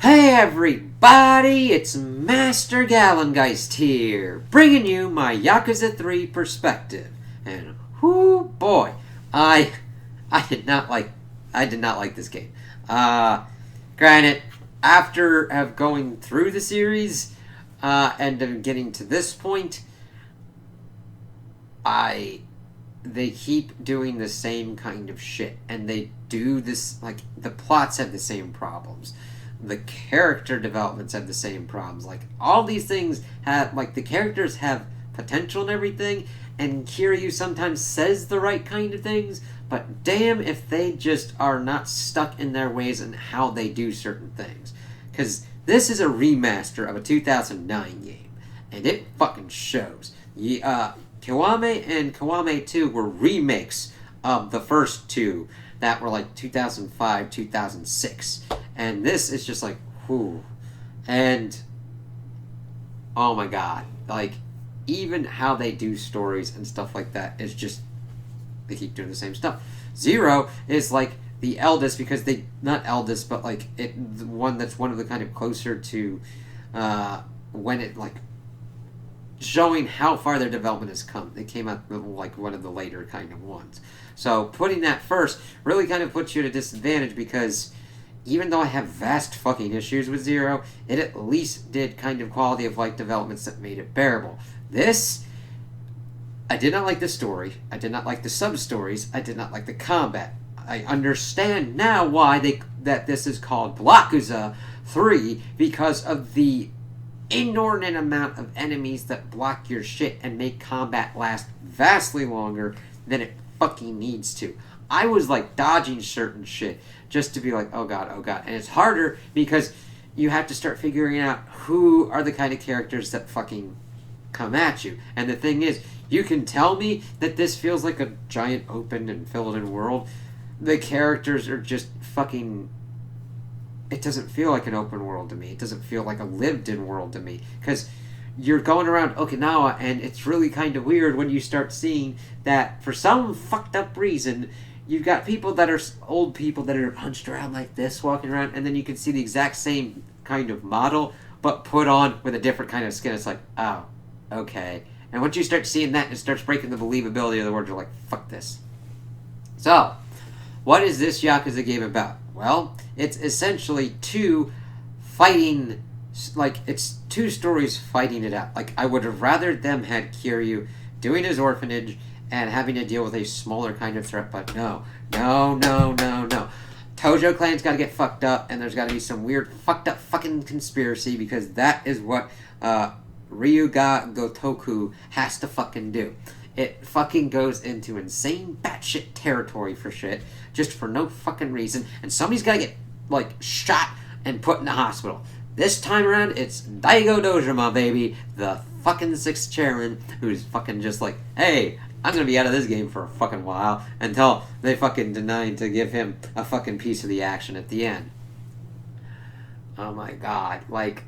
Hey everybody, it's Master Gallengeist here, bringing you my Yakuza 3 perspective. And whoo boy, I I did not like this game. Granted, after going through the series and then getting to this point, I they keep doing the same kind of shit, and they do this like the plots have the same problems, the character developments have the same problems. Like all these things have like the characters have potential and everything, and Kiryu sometimes says the right kind of things, but damn if they just are not stuck in their ways and how they do certain things. Because this is a remaster of a 2009 game, and it fucking shows. Kiwame and Kiwame 2 were remakes of the first two that were like 2005, 2006. And this is just like, whew. And, oh my god. Like, even how they do stories and stuff like that is just, they keep doing the same stuff. Zero is like the eldest because they, not eldest, but like the one that's one of the kind of closer to when it like showing how far their development has come. They came out like one of the later kind of ones. So putting that first really kind of puts you at a disadvantage because even though I have vast fucking issues with Zero, it at least did kind of quality of life developments that made it bearable. This, I did not like the story. I did not like the sub-stories. I did not like the combat. I understand now why that this is called Yakuza 3 because of the inordinate amount of enemies that block your shit and make combat last vastly longer than it fucking needs to. I was like dodging certain shit just to be like, oh god, oh god. And it's harder because you have to start figuring out who are the kind of characters that fucking come at you. And the thing is, you can tell me that this feels like a giant open and filled in world. The characters are just fucking, it doesn't feel like an open world to me. It doesn't feel like a lived-in world to me. Because you're going around Okinawa, and it's really kind of weird when you start seeing that for some fucked up reason, you've got people that are old people that are hunched around like this, walking around, and then you can see the exact same kind of model, but put on with a different kind of skin. It's like, oh, okay. And once you start seeing that, it starts breaking the believability of the world. You're like, fuck this. So, what is this Yakuza game about? Well, it's essentially two fighting, like, it's two stories fighting it out. Like, I would have rather them had Kiryu doing his orphanage and having to deal with a smaller kind of threat, but no. Tojo Clan's gotta get fucked up, and there's gotta be some weird fucked up fucking conspiracy, because that is what, Ryuga Gotoku has to fucking do. It fucking goes into insane batshit territory for shit, just for no fucking reason, and somebody's gotta get, like, shot and put in the hospital. This time around, it's Daigo Dojima, baby, the fucking sixth chairman, who's fucking just like, hey, I'm gonna be out of this game for a fucking while, until they fucking deny to give him a fucking piece of the action at the end. Oh my god, like,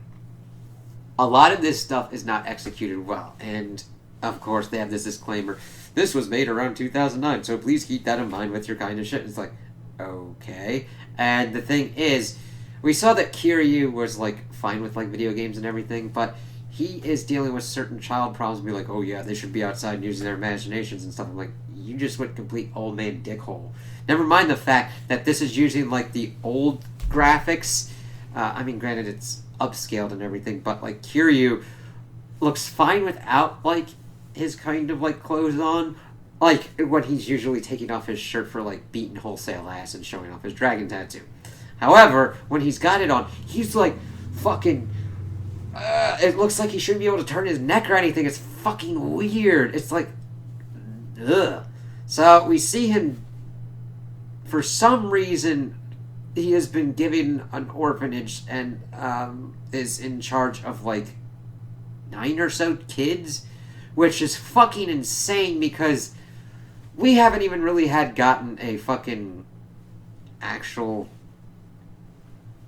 a lot of this stuff is not executed well, and of course they have this disclaimer, this was made around 2009, so please keep that in mind with your kind of shit. It's like, okay. And the thing is, we saw that Kiryu was like fine with like video games and everything, but he is dealing with certain child problems and be like, oh yeah, they should be outside and using their imaginations and stuff. I'm like, you just went complete old man dickhole. Never mind the fact that this is using like the old graphics. I mean, granted, it's upscaled and everything, but like Kiryu looks fine without like his kind of like clothes on, like when he's usually taking off his shirt for like beating wholesale ass and showing off his dragon tattoo. However, when he's got it on, he's like fucking it looks like he shouldn't be able to turn his neck or anything. It's fucking weird. It's like, ugh. So we see him, for some reason, he has been given an orphanage and is in charge of like 9 or so kids, which is fucking insane because we haven't even really gotten a fucking actual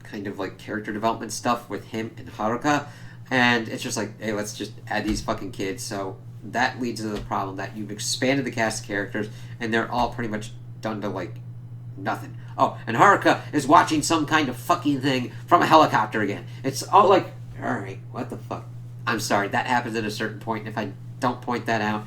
kind of like character development stuff with him and Haruka, and it's just like, hey, let's just add these fucking kids. So that leads to the problem that you've expanded the cast of characters and they're all pretty much done to like Nothing. Oh, and Haruka is watching some kind of fucking thing from a helicopter again. It's all like, alright, what the fuck? I'm sorry, that happens at a certain point, and if I don't point that out,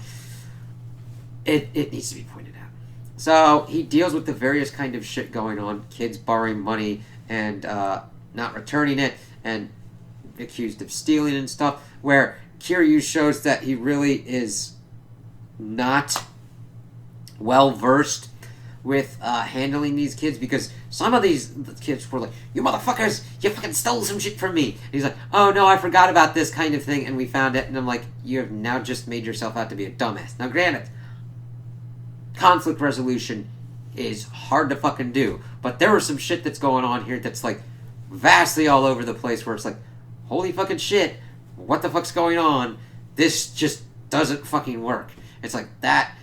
it needs to be pointed out. So, he deals with the various kind of shit going on, kids borrowing money and not returning it, and accused of stealing and stuff, where Kiryu shows that he really is not well versed with handling these kids, because some of these kids were like, you motherfuckers, you fucking stole some shit from me. And he's like, oh no, I forgot about this kind of thing, and we found it. And I'm like, you have now just made yourself out to be a dumbass. Now granted, conflict resolution is hard to fucking do, but there was some shit that's going on here that's like vastly all over the place, where it's like, holy fucking shit, what the fuck's going on? This just doesn't fucking work. It's like that.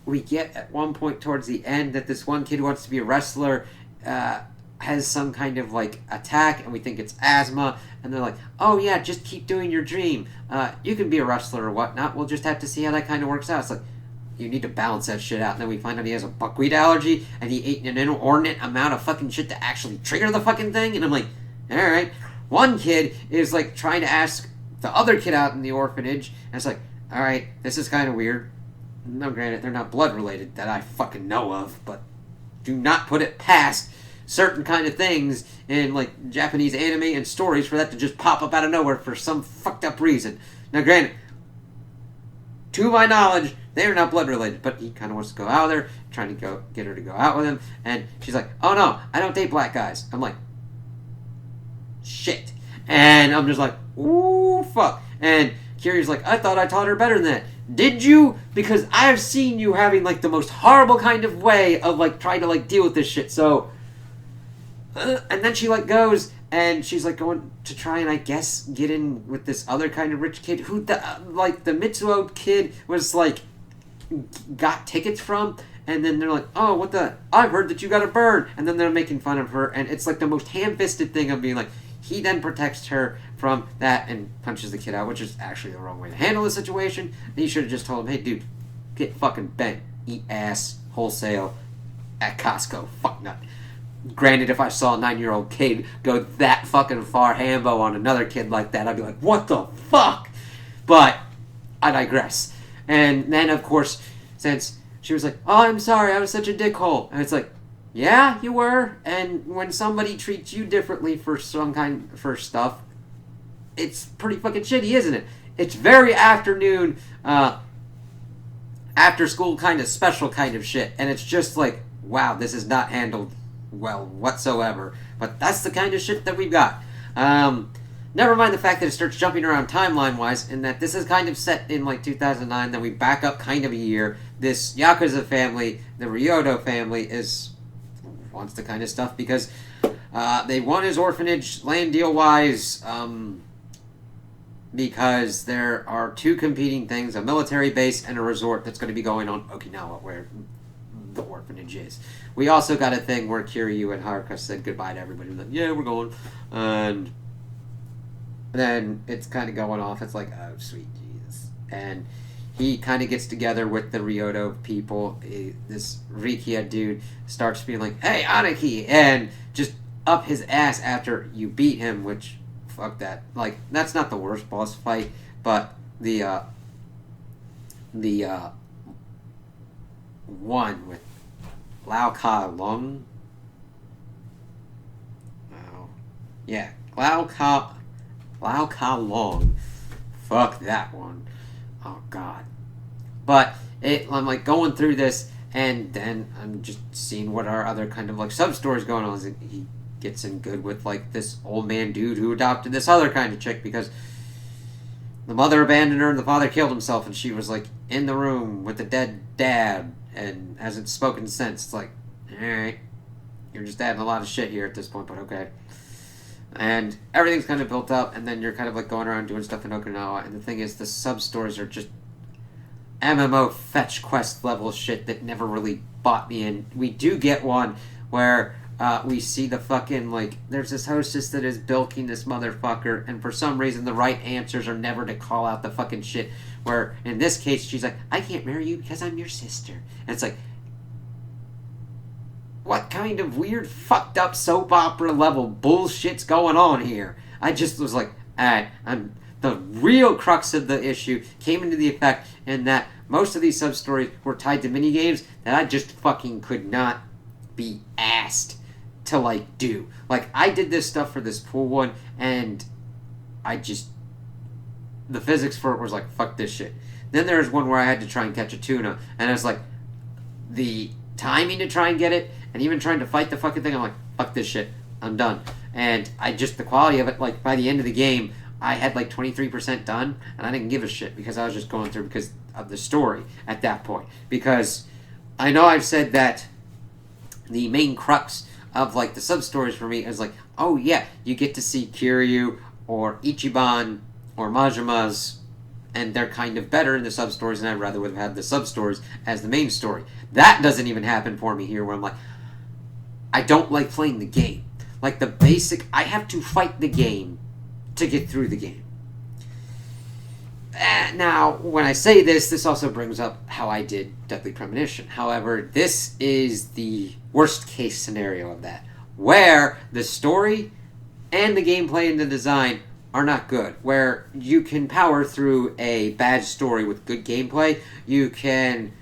We get at one point towards the end that this one kid who wants to be a wrestler has some kind of like attack, and we think it's asthma, and they're like, oh yeah, just keep doing your dream. You can be a wrestler or whatnot. We'll just have to see how that kind of works out. It's like, you need to balance that shit out. And then we find out he has a buckwheat allergy, and he ate an inordinate amount of fucking shit to actually trigger the fucking thing. And I'm like, alright. One kid is like trying to ask the other kid out in the orphanage, and it's like, alright, this is kind of weird. No, granted, they're not blood related that I fucking know of, but do not put it past certain kind of things in like Japanese anime and stories for that to just pop up out of nowhere for some fucked up reason. Now, granted, to my knowledge, they are not blood related, but he kind of wants to go out there, trying to get her to go out with him, and she's like, oh no, I don't date black guys. I'm like, shit. And I'm just like, ooh, fuck. And Kiryu's like, I thought I taught her better than that. Did you? Because I've seen you having like the most horrible kind of way of like trying to like deal with this shit. So, and then she like goes and she's like going to try and I guess get in with this other kind of rich kid who the Mitsuo kid was like got tickets from. And then they're like, oh, what the? I've heard that you got a burn. And then they're making fun of her. And it's like the most ham-fisted thing of being like, he then protects her from that and punches the kid out, which is actually the wrong way to handle the situation. And he should have just told him, hey, dude, get fucking bent. Eat ass wholesale at Costco. Fuck nut. Granted, if I saw a 9-year-old kid go that fucking far hambo on another kid like that, I'd be like, what the fuck? But I digress. And then, of course, since she was like, oh, I'm sorry, I was such a dickhole. And it's like, yeah, you were. And when somebody treats you differently for stuff, it's pretty fucking shitty, isn't it? It's very afternoon, after school kind of special kind of shit. And it's just like, wow, this is not handled well whatsoever. But that's the kind of shit that we've got. Never mind the fact that it starts jumping around timeline-wise, and that this is kind of set in like 2009, then we back up kind of a year. This Yakuza family, the Ryoto family, wants the kind of stuff because they want his orphanage land deal-wise, because there are two competing things, a military base and a resort that's going to be going on Okinawa, where the orphanage is. We also got a thing where Kiryu and Haruka said goodbye to everybody. Like, yeah, we're going. And then it's kind of going off. It's like, oh, sweet Jesus. And he kind of gets together with the Ryoto people. This Rikia dude starts being like, hey, Aniki! And just up his ass after you beat him, which, fuck that. Like, that's not the worst boss fight, but the one with Lao Ka Long. Oh, yeah, Lao Ka Long. Fuck that one. Oh god. But I'm like going through this, and then I'm just seeing what our other kind of like sub stories going on. He gets in good with like this old man dude who adopted this other kind of chick because the mother abandoned her and the father killed himself, and she was like in the room with the dead dad and hasn't spoken since. It's like, alright, you're just adding a lot of shit here at this point, but okay. And everything's kind of built up, and then you're kind of like going around doing stuff in Okinawa, and the thing is, the sub-stories are just MMO fetch quest level shit that never really bought me in. We do get one where we see the fucking, like, there's this hostess that is bilking this motherfucker, and for some reason the right answers are never to call out the fucking shit, where in this case she's like, I can't marry you because I'm your sister. And it's like, kind of weird, fucked up soap opera level bullshit's going on here. I just was like, alright, the real crux of the issue came into the effect in that most of these sub-stories were tied to minigames that I just fucking could not be asked to, like, do. Like, I did this stuff for this pool one, and the physics for it was like, fuck this shit. Then there was one where I had to try and catch a tuna, and I was like, the timing to try and get it, and even trying to fight the fucking thing, I'm like, fuck this shit, I'm done. And the quality of it, like, by the end of the game, I had like 23% done, and I didn't give a shit because I was just going through because of the story at that point. Because I know I've said that the main crux of like the sub-stories for me is like, oh yeah, you get to see Kiryu or Ichiban or Majima's, and they're kind of better in the sub-stories, and I'd rather would have had the sub-stories as the main story. That doesn't even happen for me here, where I'm like, I don't like playing the game. Like the basic, I have to fight the game to get through the game. Now, when I say this also brings up how I did Deadly Premonition. However, this is the worst case scenario of that, where the story and the gameplay and the design are not good, where you can power through a bad story with good gameplay. You can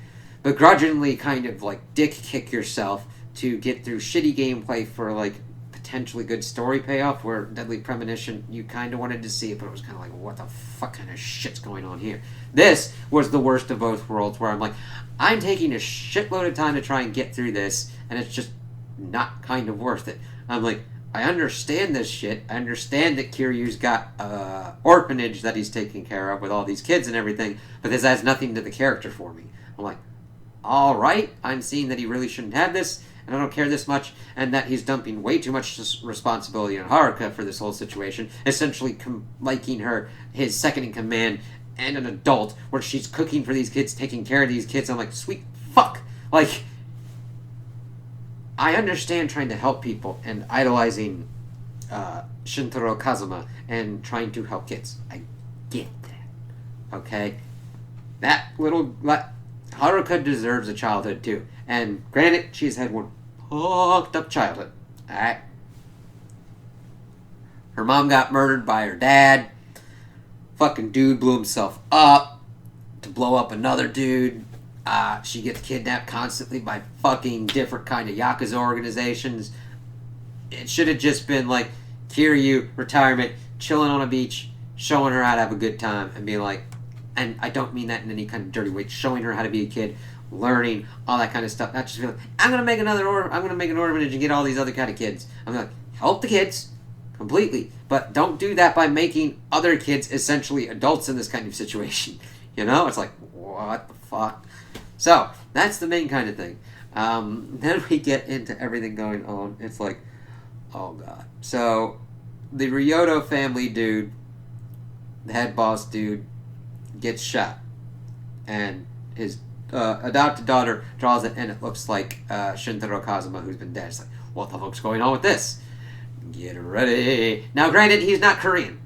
begrudgingly kind of like dick kick yourself to get through shitty gameplay for like potentially good story payoff, where Deadly Premonition, you kind of wanted to see it, but it was kind of like, what the fuck kind of shit's going on here? This was the worst of both worlds, where I'm like, I'm taking a shitload of time to try and get through this, and it's just not kind of worth it. I'm like, I understand this shit. I understand that Kiryu's got an orphanage that he's taking care of with all these kids and everything, but this adds nothing to the character for me. I'm like, alright, I'm seeing that he really shouldn't have this, and I don't care this much, and that he's dumping way too much responsibility on Haruka for this whole situation, essentially liking her his second-in-command and an adult, where she's cooking for these kids, taking care of these kids. I'm like, sweet fuck! Like, I understand trying to help people and idolizing Shintaro Kazuma and trying to help kids. I get that. Okay? That little... Haruka deserves a childhood, too. And granted, she's had one fucked up childhood. Alright? Her mom got murdered by her dad. Fucking dude blew himself up to blow up another dude. She gets kidnapped constantly by fucking different kind of Yakuza organizations. It should have just been like Kiryu, retirement, chilling on a beach, showing her how to have a good time, and being like, and I don't mean that in any kind of dirty way, showing her how to be a kid, learning, all that kind of stuff. Not just be like, I'm gonna make an orphanage and get all these other kind of kids. I'm like, help the kids completely, but don't do that by making other kids essentially adults in this kind of situation. You know, it's like, what the fuck? So that's the main kind of thing. Then we get into everything going on. It's like, oh god. So the Ryoto family dude, the head boss dude, gets shot, and his adopted daughter draws it, and it looks like Shintaro Kazuma, who's been dead. It's like, what the fuck's going on with this? Get ready. Now, granted, he's not Korean.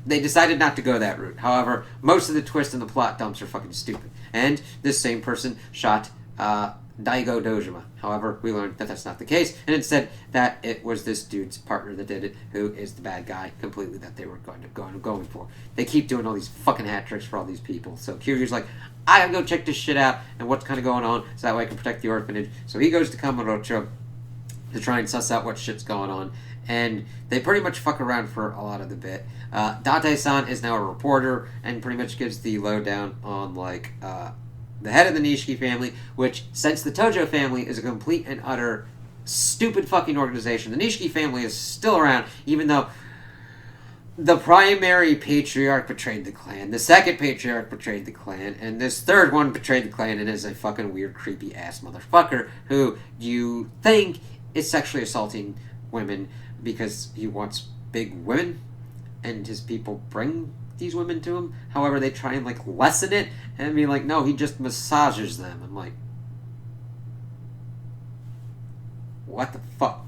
They decided not to go that route. However, most of the twists and the plot dumps are fucking stupid. And this same person shot Daigo Dojima. However, we learned that that's not the case, and instead that it was this dude's partner that did it, who is the bad guy completely that they were going for. They keep doing all these fucking hat tricks for all these people. So Kiryu's like, I gotta go check this shit out and what's kind of going on, so that way I can protect the orphanage. So he goes to Kamurocho to try and suss out what shit's going on, and they pretty much fuck around for a lot of the bit. Date-san is now a reporter and pretty much gives the lowdown on like the head of the Nishiki family, which, since the Tojo family is a complete and utter stupid fucking organization, the Nishiki family is still around, even though the primary patriarch betrayed the clan, the second patriarch betrayed the clan, and this third one betrayed the clan and is a fucking weird, creepy ass motherfucker who you think is sexually assaulting women because he wants big women, and his people bring these women to him. However, they try and like lessen it and be like, no, he just massages them. I'm like, what the fuck?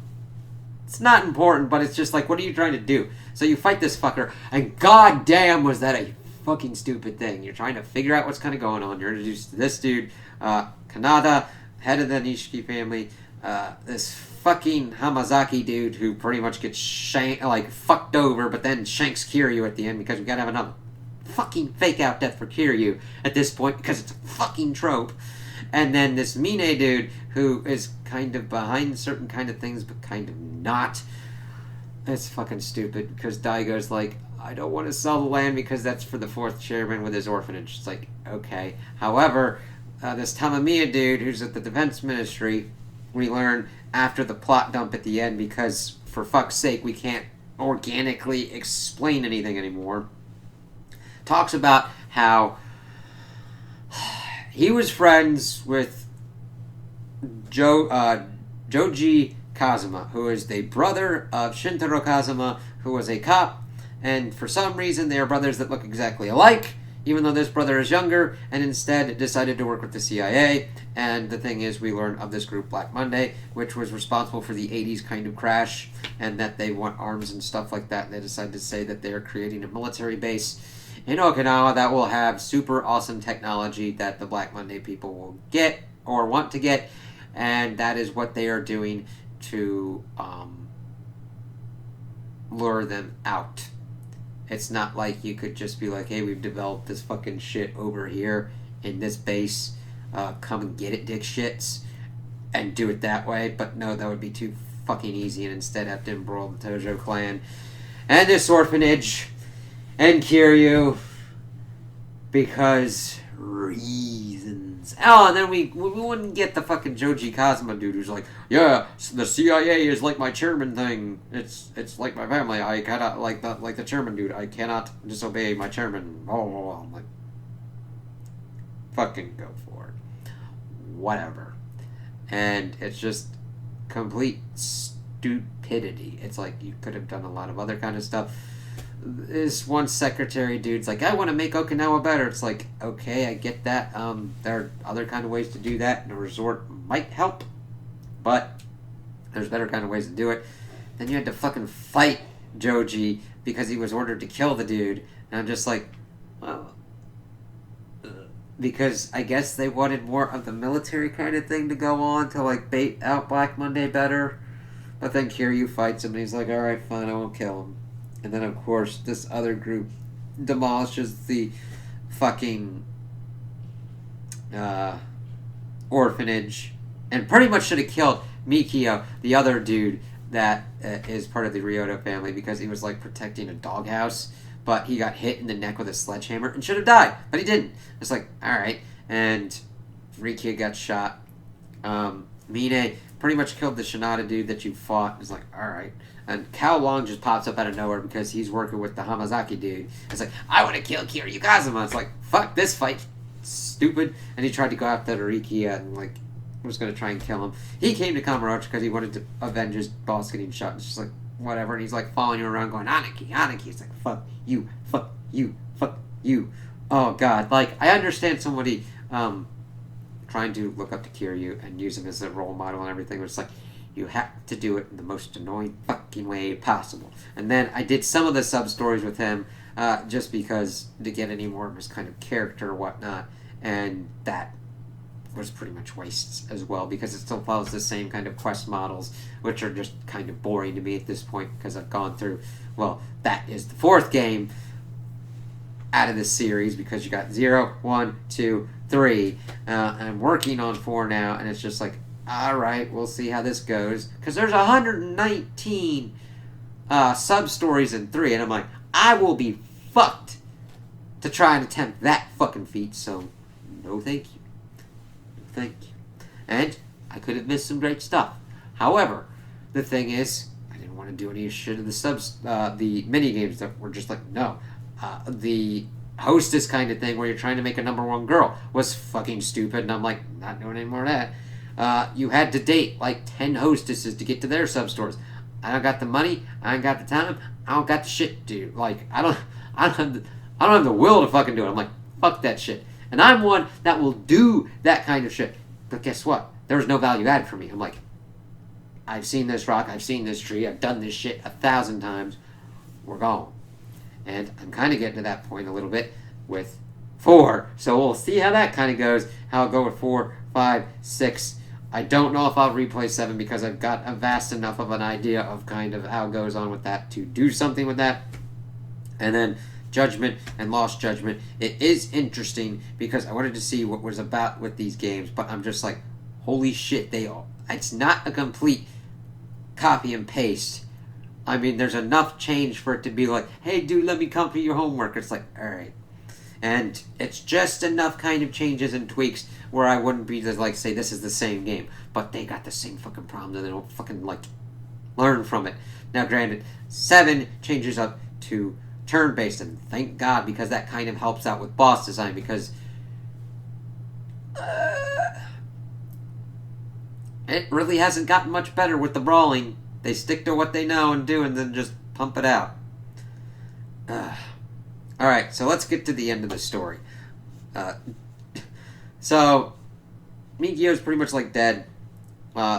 It's not important, but it's just like, what are you trying to do? So you fight this fucker, and goddamn was that a fucking stupid thing. You're trying to figure out what's kind of going on. You're introduced to this dude, Kanada, head of the Nishiki family, this fucking Hamazaki dude who pretty much gets fucked over, but then shanks Kiryu at the end because we gotta have another fucking fake out death for Kiryu at this point because it's a fucking trope. And then this Mine dude who is kind of behind certain kind of things but kind of not. It's fucking stupid because Daigo's like, I don't want to sell the land because that's for the fourth chairman with his orphanage. It's like, okay. However, this Tamamiya dude who's at the defense ministry, we learn after the plot dump at the end because, for fuck's sake, we can't organically explain anything anymore, talks about how he was friends with Joji Kazuma, who is the brother of Shintaro Kazuma, who was a cop, and for some reason they are brothers that look exactly alike, even though this brother is younger, and instead decided to work with the CIA. And the thing is, we learn of this group Black Monday, which was responsible for the 80s kind of crash, and that they want arms and stuff like that, and they decided to say that they are creating a military base in Okinawa that will have super awesome technology that the Black Monday people will get, or want to get, and that is what they are doing to lure them out. It's not like you could just be like, hey, we've developed this fucking shit over here in this base, come and get it, dick shits, and do it that way. But no, that would be too fucking easy, and instead have to embroil the Tojo clan and this orphanage and Kiryu because reasons. Oh, and then we wouldn't get the fucking Joji Kazuma dude who's like, yeah, the CIA is like my chairman thing. It's like my family. I cannot like the chairman dude. I cannot disobey my chairman. Oh, I'm like, fucking go for it. Whatever. And it's just complete stupidity. It's like you could have done a lot of other kind of stuff. This one secretary dude's like, I want to make Okinawa better. It's like, okay, I get that. There are other kind of ways to do that, and a resort might help, but there's better kind of ways to do it. Then you had to fucking fight Joji because he was ordered to kill the dude, and I'm just like, well, because I guess they wanted more of the military kind of thing to go on to like bait out Black Monday better. But then Kiryu fights him, and he's like, alright, fine, I won't kill him. And then, of course, this other group demolishes the fucking orphanage and pretty much should have killed Mikio, the other dude that is part of the Ryota family, because he was, like, protecting a doghouse, but he got hit in the neck with a sledgehammer and should have died, but he didn't. It's like, alright. And Rikia got shot. Mine pretty much killed the Shinada dude that you fought. It's like, alright. And Kao Long just pops up out of nowhere because he's working with the Hamazaki dude. It's like, I want to kill Kiryu Kazuma. It's like, fuck this fight. Stupid. And he tried to go after Rikia and, like, was going to try and kill him. He came to Kamurocho because he wanted to avenge his boss getting shot. It's just like, whatever. And he's, like, following you around going, Aniki, Aniki. It's like, fuck you, fuck you, fuck you. Oh, God. Like, I understand somebody trying to look up to Kiryu and use him as a role model and everything, but it's like, you have to do it in the most annoying fucking way possible. And then I did some of the sub-stories with him just because to get any more of his kind of character or whatnot. And that was pretty much wastes as well because it still follows the same kind of quest models, which are just kind of boring to me at this point because I've gone through, well, that is the fourth game out of this series because you got 0, 1, 2, 3. And I'm working on 4 now, and it's just like, alright, we'll see how this goes. Because there's 119 sub-stories in 3, and I'm like, I will be fucked to try and attempt that fucking feat, so no thank you. No thank you. And I could have missed some great stuff. However, the thing is, I didn't want to do any shit of the mini games that were just like, no. The hostess kind of thing where you're trying to make a number 1 girl was fucking stupid, and I'm like, not doing any more of that. You had to date like 10 hostesses to get to their sub-stores. I don't got the money. I ain't got the time. I don't got the shit, dude. Like, I don't have the will to fucking do it. I'm like, fuck that shit. And I'm one that will do that kind of shit. But guess what? There was no value added for me. I'm like, I've seen this rock. I've seen this tree. I've done this shit 1,000 times. We're gone. And I'm kind of getting to that point a little bit with 4. So we'll see how that kind of goes. How I'll go with 4, 5, 6. I don't know if I'll replay 7 because I've got a vast enough of an idea of kind of how it goes on with that to do something with that. And then Judgment and Lost Judgment. It is interesting because I wanted to see what was about with these games, but I'm just like, holy shit, it's not a complete copy and paste. I mean, there's enough change for it to be like, hey, dude, let me complete your homework. It's like, alright. And it's just enough kind of changes and tweaks where I wouldn't be like, say, this is the same game. But they got the same fucking problems and they don't fucking, like, learn from it. Now, granted, 7 changes up to turn-based, and thank God, because that kind of helps out with boss design, because it really hasn't gotten much better with the brawling. They stick to what they know and do, and then just pump it out. Alright, so let's get to the end of the story. So, Mikio's pretty much, like, dead.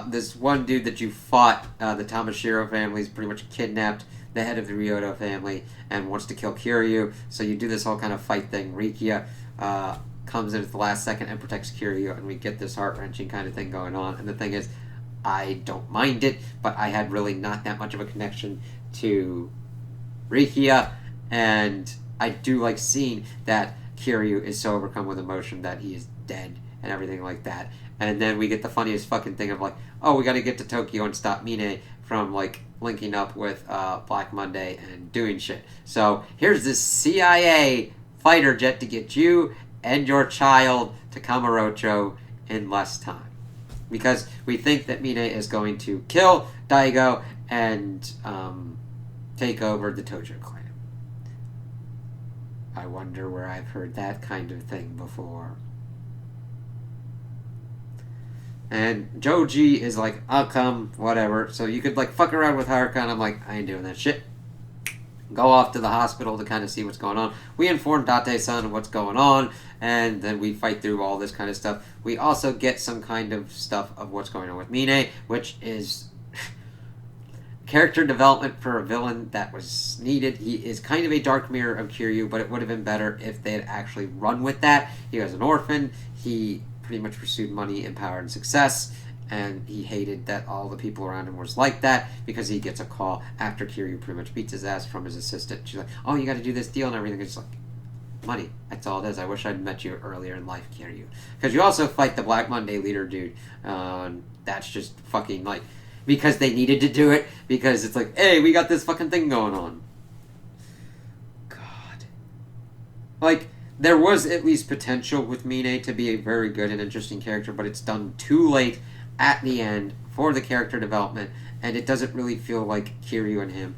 This one dude that you fought, the Tamashiro family, is pretty much kidnapped the head of the Ryoto family and wants to kill Kiryu. So you do this whole kind of fight thing. Rikia comes in at the last second and protects Kiryu, and we get this heart-wrenching kind of thing going on. And the thing is, I don't mind it, but I had really not that much of a connection to Rikia, and I do like seeing that Kiryu is so overcome with emotion that he is dead and everything like that. And then we get the funniest fucking thing of like, oh, we gotta get to Tokyo and stop Mine from like linking up with Black Monday and doing shit. So here's this CIA fighter jet to get you and your child to Kamurocho in less time. Because we think that Mine is going to kill Daigo and take over the Tojo clan. I wonder where I've heard that kind of thing before. And Joji is like, I'll come, whatever. So you could like fuck around with Haruka, and I'm like, I ain't doing that shit. Go off to the hospital to kind of see what's going on. We inform Date-san of what's going on, and then we fight through all this kind of stuff. We also get some kind of stuff of what's going on with Mine, which is character development for a villain that was needed. He is kind of a dark mirror of Kiryu, but it would have been better if they had actually run with that. He was an orphan. He pretty much pursued money and power and success, and he hated that all the people around him was like that, because he gets a call after Kiryu pretty much beats his ass from his assistant. She's like, oh, you got to do this deal and everything. It's like, money, that's all it is. I wish I'd met you earlier in life, Kiryu. Because you also fight the Black Monday leader dude. That's just fucking like, because they needed to do it, because it's like, hey, we got this fucking thing going on. God. Like, there was at least potential with Mine to be a very good and interesting character, but it's done too late at the end for the character development, and it doesn't really feel like Kiryu and him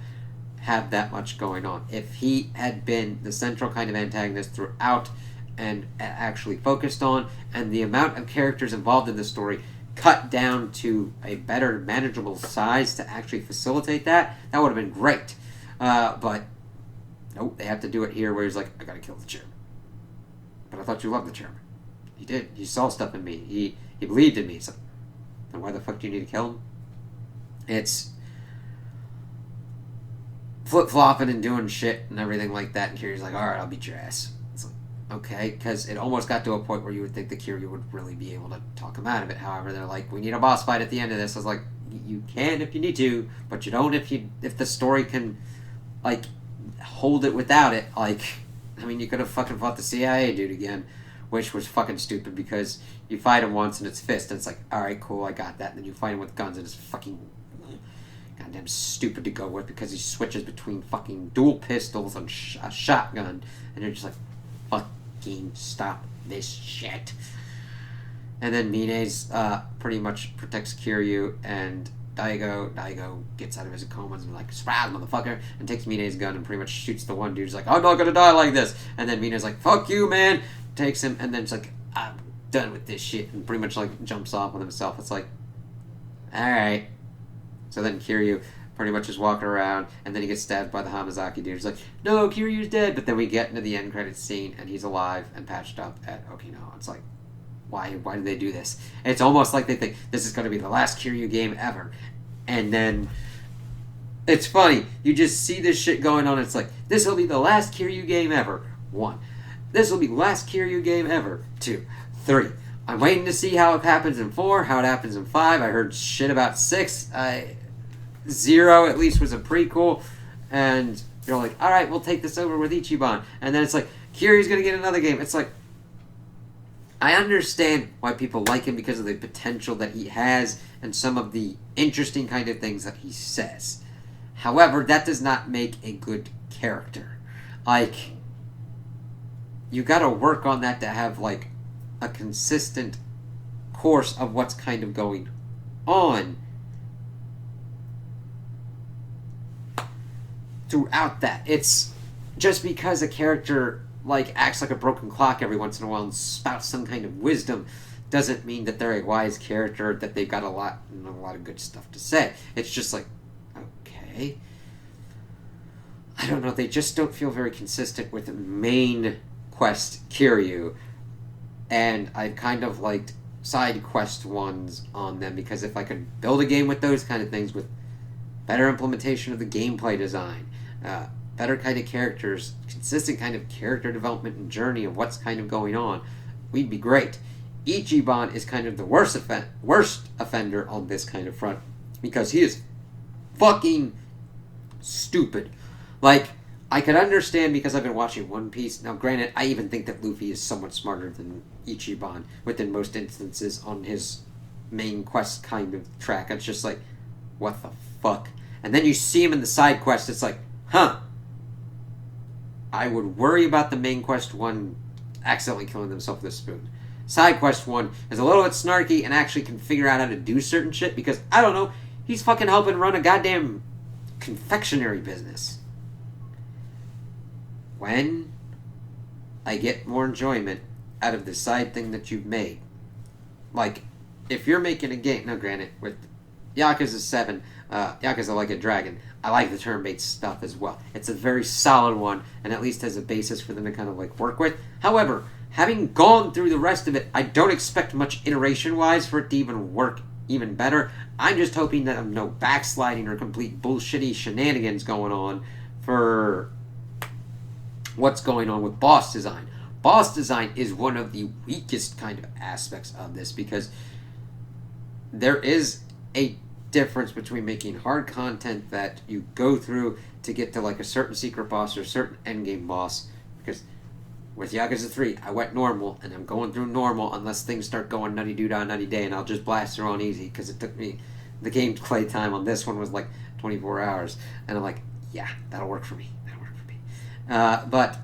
have that much going on. If he had been the central kind of antagonist throughout and actually focused on, and the amount of characters involved in the story cut down to a better manageable size to actually facilitate that, that would have been great. But nope, they have to do it here where he's like, I gotta kill the chairman. But I thought you loved the chairman. He did. He saw stuff in me. He believed in me. So, then why the fuck do you need to kill him? It's flip-flopping and doing shit and everything like that, and Kiryu's like, alright, I'll beat your ass. It's like, okay, because it almost got to a point where you would think that Kiryu would really be able to talk him out of it. However, they're like, we need a boss fight at the end of this. I was like, you can if you need to, but you don't if the story can, like, hold it without it. Like, I mean, you could have fucking fought the CIA dude again, which was fucking stupid, because you fight him once and it's fist, and it's like, alright, cool, I got that. And then you fight him with guns and it's fucking goddamn stupid to go with, because he switches between fucking dual pistols and a shotgun, and you're just like, fucking stop this shit. And then Mine's pretty much protects Kiryu, and Daigo gets out of his coma and is like, surprise, motherfucker, and takes Mine's gun and pretty much shoots the one dude. He's like, I'm not gonna die like this. And then Mine's like, fuck you, man. Takes him, and then it's like, I'm done with this shit, and pretty much like jumps off on himself. It's like, alright. So then Kiryu pretty much is walking around, and then he gets stabbed by the Hamazaki dude. He's like, no, Kiryu's dead. But then we get into the end credits scene, and he's alive and patched up at Okinawa. It's like, why did they do this? It's almost like they think this is going to be the last Kiryu game ever. And then it's funny. You just see this shit going on. It's like, this will be the last Kiryu game ever. 1. This will be the last Kiryu game ever. 2. 3. I'm waiting to see how it happens in 4, how it happens in 5. I heard shit about 6. 0 at least was a prequel, and you're like, all right, we'll take this over with Ichiban, and then it's like Kiryu's gonna get another game. It's like, I understand why people like him because of the potential that he has and some of the interesting kind of things that he says. However, that does not make a good character. Like, you gotta work on that to have, like, a consistent course of what's kind of going on throughout that. It's just because a character like acts like a broken clock every once in a while and spouts some kind of wisdom doesn't mean that they're a wise character, that they've got a lot of good stuff to say. It's just like, okay, I don't know, they just don't feel very consistent with the main quest Kiryu, and I kind of liked side quest ones on them, because if I could build a game with those kind of things, with better implementation of the gameplay design, better kind of characters, consistent kind of character development and journey of what's kind of going on, we'd be great. Ichiban is kind of the worst offender on this kind of front, because he is fucking stupid. Like, I could understand because I've been watching One Piece. Now, granted, I even think that Luffy is somewhat smarter than Ichiban within most instances on his main quest kind of track. It's just like, what the fuck? And then you see him in the side quest, it's like, huh. I would worry about the main quest one accidentally killing themselves with a spoon. Side quest one is a little bit snarky and actually can figure out how to do certain shit because, I don't know, he's fucking helping run a goddamn confectionery business. When I get more enjoyment out of the side thing that you've made, like, if you're making a game, now granted, with Yakuza 7, Yakuza Like a Dragon, I like the turn-based stuff as well. It's a very solid one, and at least has a basis for them to kind of, like, work with. However, having gone through the rest of it, I don't expect much iteration-wise for it to even work even better. I'm just hoping that no backsliding or complete bullshitty shenanigans going on for what's going on with boss design. Boss design is one of the weakest kind of aspects of this, because there is a difference between making hard content that you go through to get to like a certain secret boss or a certain endgame boss, because with Yakuza 3, I went normal, and I'm going through normal unless things start going nutty doo-dah, nutty day, and I'll just blast through on easy, because it took me, the gameplay time on this one was like 24 hours, and I'm like, yeah, that'll work for me, but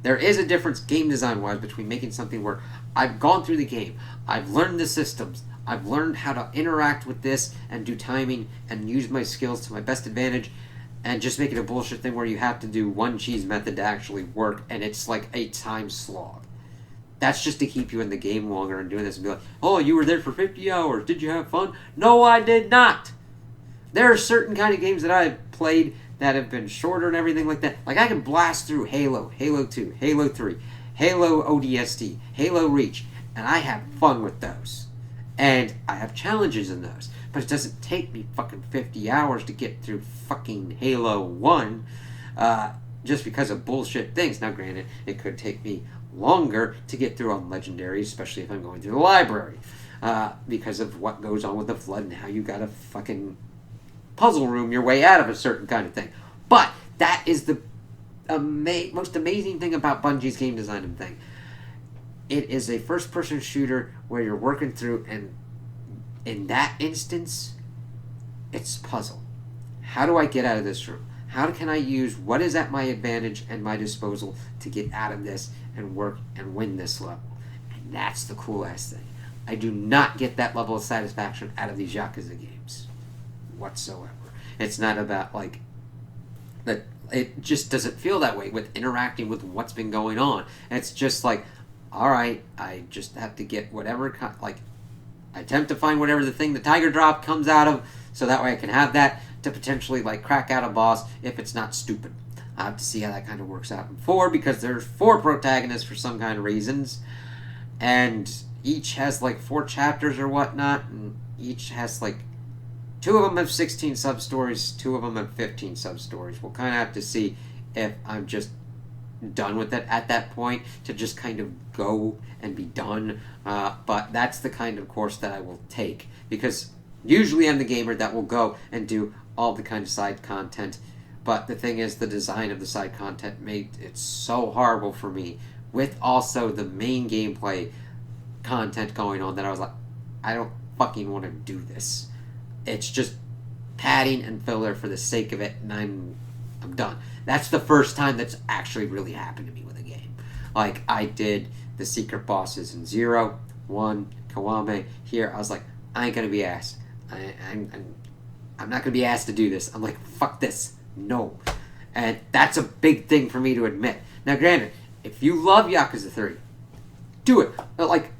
there is a difference game design-wise between making something where I've gone through the game, I've learned the systems, I've learned how to interact with this and do timing and use my skills to my best advantage, and just make it a bullshit thing where you have to do one cheese method to actually work, and it's like a time slog. That's just to keep you in the game longer and doing this and be like, oh, you were there for 50 hours. Did you have fun? No, I did not. There are certain kind of games that I've played that have been shorter and everything like that. Like, I can blast through Halo, Halo 2, Halo 3, Halo ODST, Halo Reach, and I have fun with those. And I have challenges in those. But it doesn't take me fucking 50 hours to get through fucking Halo 1 just because of bullshit things. Now, granted, it could take me longer to get through on Legendary, especially if I'm going through the library, because of what goes on with the Flood and how you gotta fucking puzzle room your way out of a certain kind of thing. But that is the most amazing thing about Bungie's game design and thing. It is a first-person shooter where you're working through, and in that instance, it's puzzle. How do I get out of this room? How can I use what is at my advantage and my disposal to get out of this and work and win this level? And that's the cool-ass thing. I do not get that level of satisfaction out of these Yakuza games whatsoever. It's not about, like, that. It just doesn't feel that way with interacting with what's been going on. It's just like, alright, I just have to get whatever, like, I attempt to find whatever the thing the tiger drop comes out of, so that way I can have that to potentially, like, crack out a boss if it's not stupid. I have to see how that kind of works out in 4, because there's 4 protagonists for some kind of reasons, and each has, like, 4 chapters or whatnot, and each has, like, 2 of them have 16 sub-stories, 2 of them have 15 sub-stories. We'll kind of have to see if I'm just done with it at that point, to just kind of go and be done. But that's the kind of course that I will take, because usually I'm the gamer that will go and do all the kind of side content. But the thing is, the design of the side content made it so horrible for me, with also the main gameplay content going on, that I was like, I don't fucking want to do this. It's just padding and filler for the sake of it, and I'm done. That's the first time that's actually really happened to me with a game. Like, I did the secret bosses in 0, 1, Kiwame. Here, I was like, I ain't gonna be asked. I'm not gonna be asked to do this. I'm like, fuck this. No. And that's a big thing for me to admit. Now, granted, if you love Yakuza 3, do it. But, like,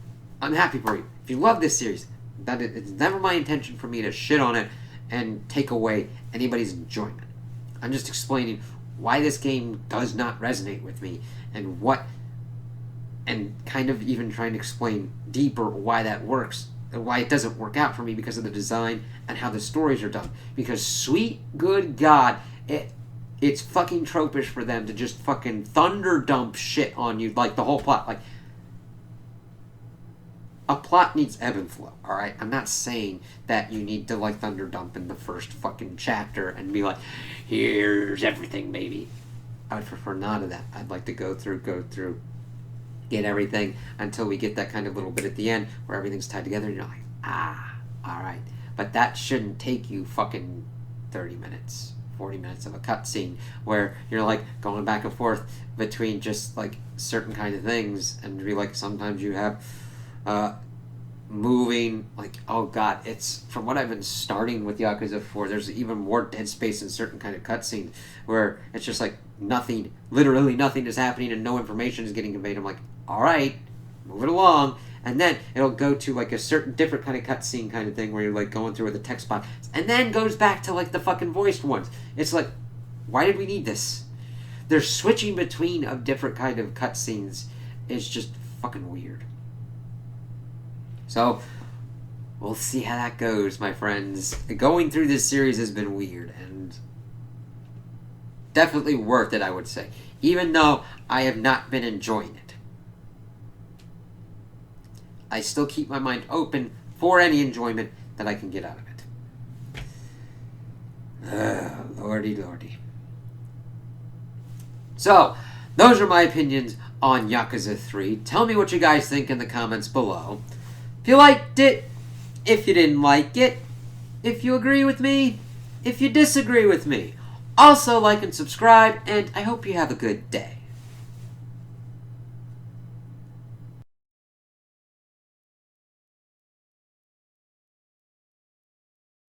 I'm happy for you. If you love this series, it's never my intention for me to shit on it and take away anybody's enjoyment. I'm just explaining why this game does not resonate with me, and kind of even trying to explain deeper why that works, and why it doesn't work out for me because of the design and how the stories are done. Because, sweet good God, it's fucking tropish for them to just fucking thunder dump shit on you, like the whole plot. Like, a plot needs ebb and flow, alright? I'm not saying that you need to, like, thunder dump in the first fucking chapter and be like, here's everything, baby. I would prefer none of that. I'd like to go through, get everything until we get that kind of little bit at the end where everything's tied together and you're like, alright. But that shouldn't take you fucking 30 minutes, 40 minutes of a cutscene where you're, like, going back and forth between just, like, certain kind of things, and be like, sometimes you have moving, like, oh god, it's, from what I've been starting with Yakuza 4, there's even more dead space in certain kind of cutscenes where it's just like nothing, literally nothing is happening and no information is getting conveyed. I'm like, alright, move it along. And then it'll go to, like, a certain different kind of cutscene kind of thing where you're, like, going through with the text box, and then goes back to, like, the fucking voiced ones. It's like, why did we need this? They're switching between of different kind of cutscenes. It's just fucking weird. So, we'll see how that goes, my friends. Going through this series has been weird, and definitely worth it, I would say. Even though I have not been enjoying it. I still keep my mind open for any enjoyment that I can get out of it. Lordy, lordy. So, those are my opinions on Yakuza 3. Tell me what you guys think in the comments below. If you liked it, if you didn't like it, if you agree with me, if you disagree with me. Also, like and subscribe, and I hope you have a good day.